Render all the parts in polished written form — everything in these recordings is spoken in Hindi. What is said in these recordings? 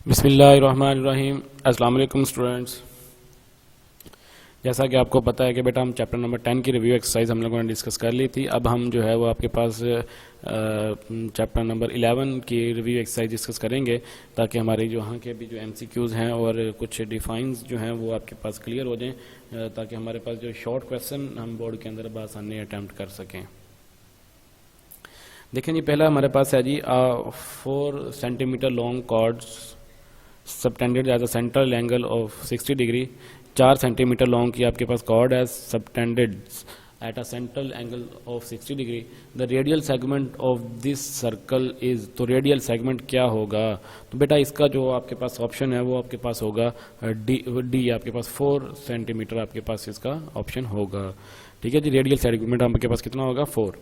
बिस्मिल्लाहिर्रहमानिर्रहीम। अस्सलाम वालेकुम स्टूडेंट्स। जैसा कि आपको पता है कि बेटा हम चैप्टर नंबर 10 की रिव्यू एक्सरसाइज हम लोगों ने डिस्कस कर ली थी। अब हम जो है वो आपके पास चैप्टर नंबर 11 की रिव्यू एक्सरसाइज डिस्कस करेंगे, ताकि हमारे जो यहाँ के भी जो एमसीक्यूज़ हैं और कुछ डिफाइंस जो हैं वो आपके पास क्लियर हो जाएं, ताकि हमारे पास जो शॉर्ट क्वेश्चन हम बोर्ड के अंदर आसानी अटैम्प्ट कर सकें। देखें जी, पहला हमारे पास है जी 4 centimetre long chords subtended as a central angle of 60 degree. 4 centimetre long की आपके पास कॉर्ड है subtended at a central angle of 60 degree. The radial segment of this circle is, तो रेडियल सेगमेंट क्या होगा? तो बेटा इसका जो आपके पास ऑप्शन है वो आपके पास होगा डी आपके पास 4 सेंटीमीटर आपके पास इसका ऑप्शन होगा। ठीक है जी, रेडियल सेगमेंट आपके पास कितना होगा? 4।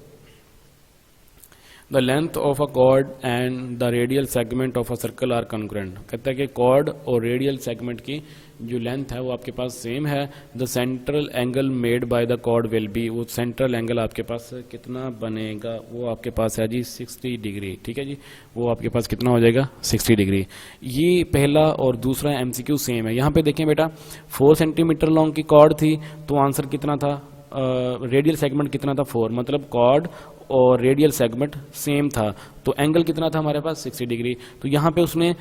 The length of a chord and the radial segment of a circle are congruent. कहता है कि कॉर्ड और रेडियल सेगमेंट की जो लेंथ है वो आपके पास सेम है। The central angle made by the chord will be, वो सेंट्रल एंगल आपके पास कितना बनेगा? वो आपके पास है जी 60 डिग्री। ठीक है जी, वो आपके पास कितना हो जाएगा? 60 डिग्री। ये पहला और दूसरा एमसीक्यू सेम है। यहाँ पे देखें बेटा, 4 सेंटीमीटर लॉन्ग की कॉर्ड थी तो आंसर कितना था? रेडियल सेगमेंट कितना था? 4। मतलब कॉर्ड और रेडियल सेगमेंट सेम था, तो एंगल कितना था हमारे पास? 60 डिग्री। तो यहाँ पे उसने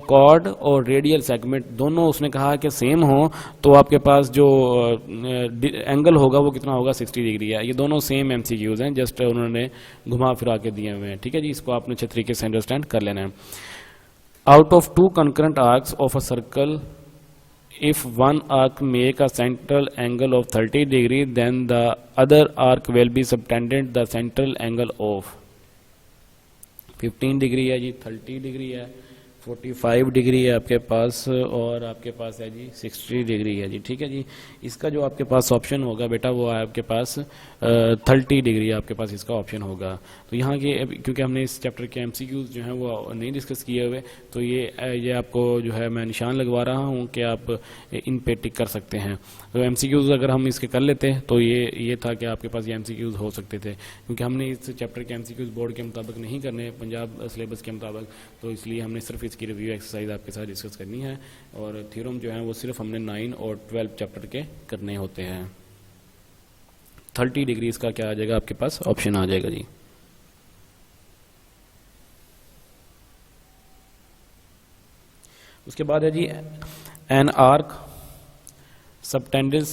कॉर्ड और रेडियल सेगमेंट दोनों उसने कहा कि सेम हो, तो आपके पास जो एंगल होगा वो कितना होगा? 60 डिग्री है। ये दोनों सेम एमसीक्यूज हैं, जस्ट उन्होंने घुमा फिरा के दिए हुए हैं। ठीक है जी, इसको आपने अच्छे तरीके से अंडरस्टैंड कर लेना है। Out of 2 concurrent arcs of a circle, if one arc make a central angle of 30 degree, then the other arc will be subtended the central angle of 15 degree है जी, 30 डिग्री है, 45 डिग्री है आपके पास, और आपके पास है जी 60 डिग्री है जी। ठीक है जी, इसका जो आपके पास ऑप्शन होगा बेटा वो है आपके पास 30 डिग्री आपके पास इसका ऑप्शन होगा। तो यहाँ के क्योंकि हमने इस चैप्टर के एमसीक्यूज जो हैं वो नहीं डिस्कस किए हुए, तो ये आपको जो है मैं निशान लगवा रहा हूँ कि आप इन पे टिक कर सकते हैं। तो एमसीक्यूज अगर हम इसके कर लेते हैं तो ये था कि आपके पास ये एमसीक्यूज हो सकते थे, क्योंकि हमने इस चैप्टर के एमसीक्यूज बोर्ड के मुताबिक नहीं करने, पंजाब सिलेबस के मुताबिक, तो इसलिए हमने सिर्फ इसकी रिव्यू एक्सरसाइज आपके साथ डिस्कस करनी है, और थ्योरम जो है वो सिर्फ हमने 9 और 12 चैप्टर के करने होते हैं। 30 डिग्री इसका क्या आ जाएगा? आपके पास ऑप्शन आ जाएगा जी। उसके बाद है जी an arc subtended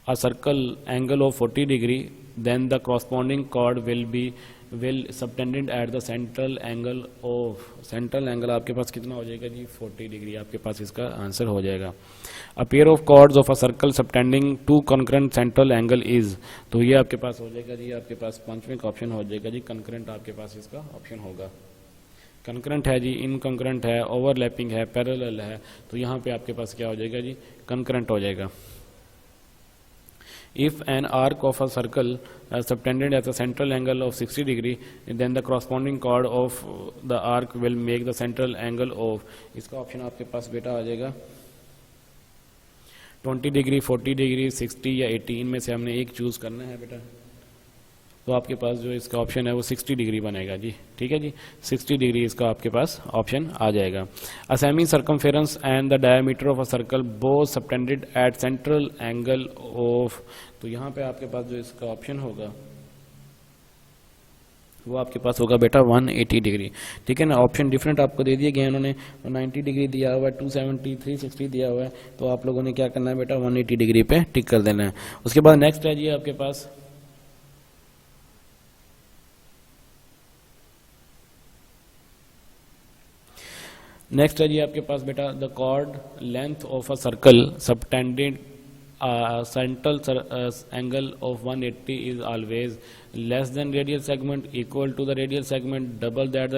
a circle angle of 40 degree, then the corresponding chord will subtended at the central angle of, central angle आपके पास कितना हो जाएगा जी? 40 डिग्री आपके पास इसका आंसर हो जाएगा। A pair of chords of a circle subtending 2 concurrent central angle is, तो ये आपके पास हो जाएगा जी, आपके पास 5वें का ऑप्शन हो जाएगा जी, कंकरेंट आपके पास इसका ऑप्शन होगा। कंकरेंट है जी, इनकंकरेंट है, ओवरलैपिंग है, पैरेलल है, तो यहाँ पे आपके पास क्या हो जाएगा जी? कंकरेंट हो जाएगा। If an arc of a circle subtended at a central angle of 60 degree, then the corresponding chord of the arc will make the central angle of, इसका ऑप्शन आपके पास बेटा आ जाएगा 20 डिग्री, 40 डिग्री, 60 या 80, इनमें से हमने एक चूज करना है बेटा। तो आपके पास जो इसका ऑप्शन है वो 60 डिग्री बनेगा जी। ठीक है जी, 60 डिग्री इसका आपके पास ऑप्शन आ जाएगा। A semi circumference and the diameter of a circle both subtended at central angle of, तो यहाँ पे आपके पास जो इसका ऑप्शन होगा वो आपके पास होगा बेटा 180 डिग्री। ठीक है ना, ऑप्शन डिफरेंट आपको दे दिए गए हैं, उन्होंने 90 डिग्री दिया हुआ है, 270, 360 दिया हुआ है, तो आप लोगों ने क्या करना है बेटा? 180 डिग्री पे टिक कर देना है। उसके बाद नेक्स्ट है जी आपके पास नेक्स्ट है जी आपके पास बेटा the chord length of a circle subtended central angle of 180 is always less than radial segment, equal to the radial segment, double that the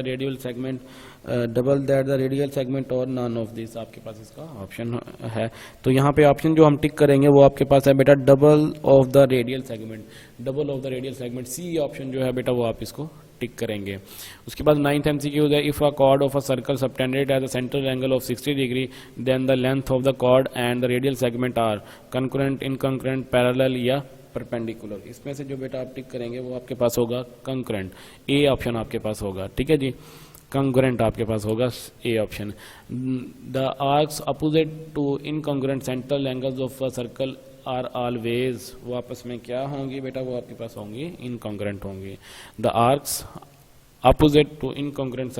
radial segment और नॉन ऑफ दिस आपके पास इसका ऑप्शन है। तो यहाँ पे ऑप्शन जो हम टिक करेंगे वो आपके पास है बेटा double of the radial segment, double of the radial segment, C option जो है बेटा वो आप इसको टिक करेंगे। उसके बाद 9th एमसीक्यू है, if a chord of a circle subtended at the central angle of 60 degree, then the length of the chord and the radial segment are concurrent, inconcurrent, parallel या परपेंडिकुलर। इसमें से जो बेटा आप टिक करेंगे वो आपके पास होगा कंकरेंट, ए ऑप्शन आपके पास होगा। ठीक है जी, कंग्रेंट आपके पास होगा A option. The arcs opposite to incongruent central angles of a circle are always, वो आपस में क्या होंगी बेटा, वो आपके पास होंगी इनकॉन्ग्रेंट होंगी। The arcs opposite to incongruent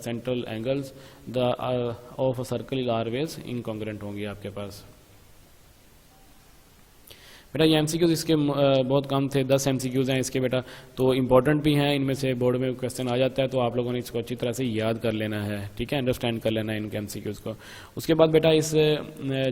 central angles the of a circle is always incongruent होंगी आपके पास। बेटा ये एमसीक्यूज इसके बहुत कम थे, 10 एमसीक्यूज हैं इसके बेटा, तो इंपॉर्टेंट भी हैं, इनमें से बोर्ड में क्वेश्चन आ जाता है, तो आप लोगों ने इसको अच्छी तरह से याद कर लेना है, ठीक है, अंडरस्टैंड कर लेना है इनके एमसीक्यूज को। उसके बाद बेटा इस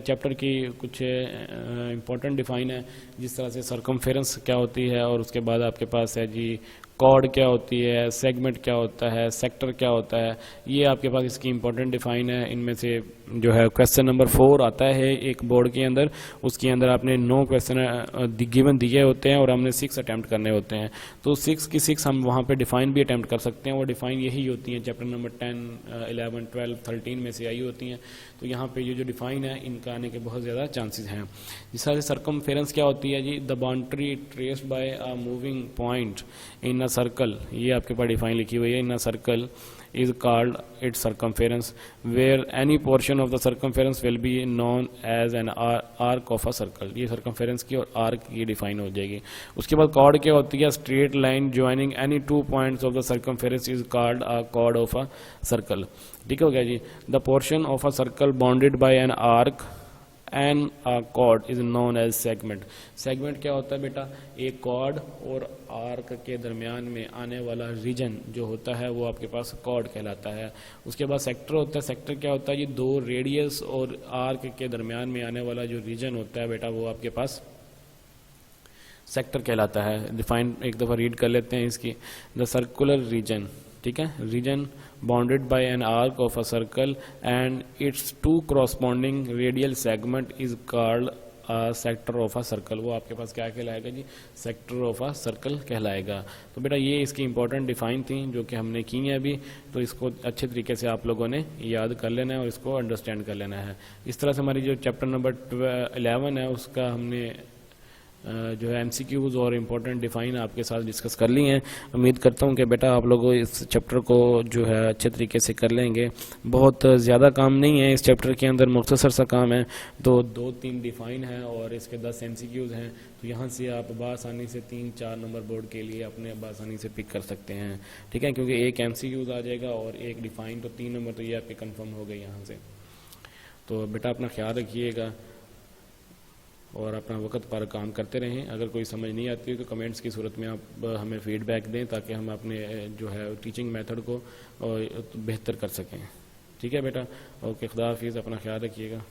चैप्टर की कुछ इंपॉर्टेंट डिफाइन है, जिस तरह से सर्कमफेरेंस क्या होती है, और उसके बाद आपके पास है जी कॉर्ड क्या होती है, सेगमेंट क्या होता है, सेक्टर क्या होता है, ये आपके पास इसकी इंपॉर्टेंट डिफाइन है। इनमें से जो है क्वेश्चन नंबर 4 आता है एक बोर्ड के अंदर, उसके अंदर आपने 9 क्वेश्चन गिवन दिए होते हैं और हमने 6 अटैम्प्ट करने होते हैं, तो 6 की 6 हम वहाँ पे डिफाइन भी अटैम्प्ट कर सकते हैं। वो डिफाइन यही होती हैं चैप्टर नंबर 10, 11, 12, 13 में से आई होती हैं, तो यहाँ पे ये जो डिफाइन है इनका आने के बहुत ज़्यादा चांसेस हैं। जिस तरह से सर्कमफेरेंस क्या होती है जी, the boundary traced by a moving point in a circle, ये आपके पास डिफाइन लिखी हुई है, in a circle is called its circumference where any portion of the circumference will be known as an arc of a circle। ये circumference की और arc की डिफाइन हो जाएगी। उसके बाद chord क्या होती है, straight line joining any 2 points of the circumference is called a chord of a circle। ठीक हो गया जी। the portion of a circle bounded by an arc and a chord is known as segment। Segment क्या होता है बेटा, एक कॉर्ड और आर्क के दरमियान में आने वाला रीजन जो होता है वो आपके पास कॉर्ड कहलाता है। उसके बाद सेक्टर होता है, सेक्टर क्या होता है, ये 2 रेडियस और आर्क के दरमियान में आने वाला जो रीजन होता है बेटा, वो आपके पास सेक्टर कहलाता है। डिफाइन एक दफ़ा रीड कर लेते हैं इसकी, द सर्कुलर रीजन, ठीक है, reason bounded by an arc of a circle and it's 2 corresponding radial segment is called sector of a circle. वो आपके पास क्या कहलाएगा जी, सेक्टर ऑफ अ सर्कल कहलाएगा। तो बेटा ये इसकी इंपॉर्टेंट डिफाइन थी जो कि हमने की हैं अभी, तो इसको अच्छे तरीके से आप लोगों ने याद कर लेना है और इसको अंडरस्टैंड कर लेना है। इस तरह से हमारी जो चैप्टर नंबर 11 है उसका हमने जो है एमसीक्यूज और इम्पोर्टेंट डिफाइन आपके साथ डिस्कस कर ली हैं। उम्मीद करता हूं कि बेटा आप लोग इस चैप्टर को जो है अच्छे तरीके से कर लेंगे। बहुत ज़्यादा काम नहीं है इस चैप्टर के अंदर, मुख्तसर सा काम है, तो 2-3 डिफाइन है और इसके 10 एमसीक्यूज हैं, तो यहाँ से आप बासानी से 3-4 नंबर बोर्ड के लिए अपने बासानी से पिक कर सकते हैं, ठीक है, क्योंकि एक एमसीक्यूज आ जाएगा और एक डिफाइन, तो 3 नंबर तो ये आपके कन्फर्म हो गए यहाँ से। तो बेटा अपना ख्याल रखिएगा और अपना वक्त पर काम करते रहें। अगर कोई समझ नहीं आती है तो कमेंट्स की सूरत में आप हमें फीडबैक दें ताकि हम अपने जो है टीचिंग मेथड को बेहतर कर सकें। ठीक है बेटा, ओके, खुदा हाफिज़, अपना ख्याल रखिएगा।